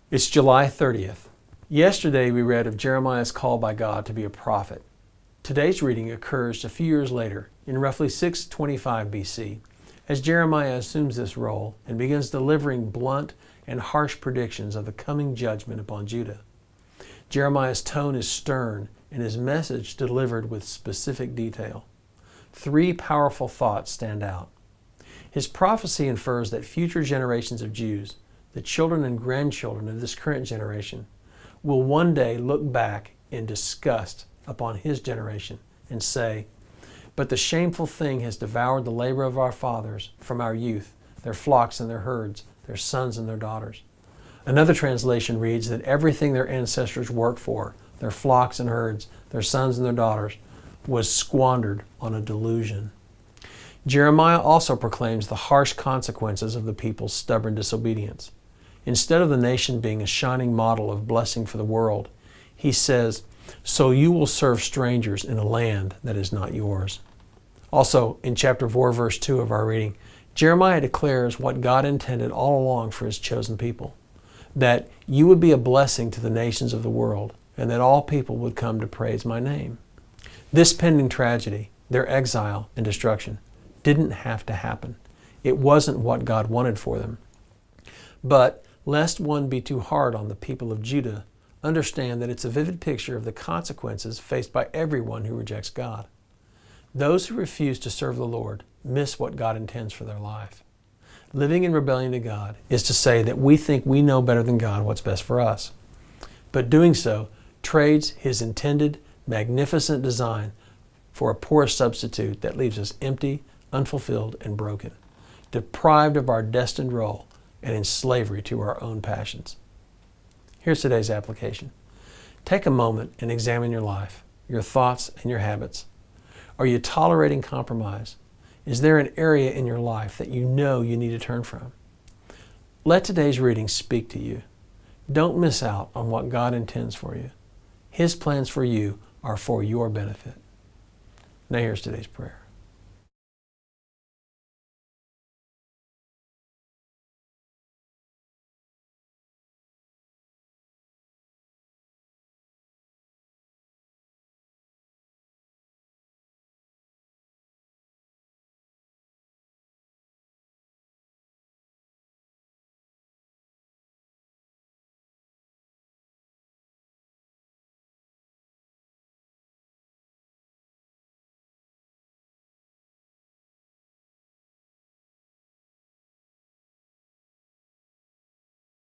It's July 30th. Yesterday we read of Jeremiah's call by God to be a prophet. Today's reading occurs a few years later, in roughly 625 BC, as Jeremiah assumes this role and begins delivering blunt and harsh predictions of the coming judgment upon Judah. Jeremiah's tone is stern and his message delivered with specific detail. Three powerful thoughts stand out. His prophecy infers that future generations of Jews, the children and grandchildren of this current generation, will one day look back in disgust upon his generation and say, "But the shameful thing has devoured the labor of our fathers from our youth, their flocks and their herds, their sons and their daughters." Another translation reads that everything their ancestors worked for, their flocks and herds, their sons and their daughters, was squandered on a delusion. Jeremiah also proclaims the harsh consequences of the people's stubborn disobedience. Instead of the nation being a shining model of blessing for the world, he says, "So you will serve strangers in a land that is not yours." Also, in chapter 4, verse 2 of our reading, Jeremiah declares what God intended all along for his chosen people, that you would be a blessing to the nations of the world, and that all people would come to praise my name. This pending tragedy, their exile and destruction, didn't have to happen. It wasn't what God wanted for them. But lest one be too hard on the people of Judah, understand that it's a vivid picture of the consequences faced by everyone who rejects God. Those who refuse to serve the Lord miss what God intends for their life. Living in rebellion to God is to say that we think we know better than God what's best for us. But doing so trades His intended, magnificent design for a poor substitute that leaves us empty, unfulfilled, and broken, deprived of our destined role and in slavery to our own passions. Here's today's application. Take a moment and examine your life, your thoughts, and your habits. Are you tolerating compromise? Is there an area in your life that you know you need to turn from? Let today's reading speak to you. Don't miss out on what God intends for you. His plans for you are for your benefit. Now here's today's prayer.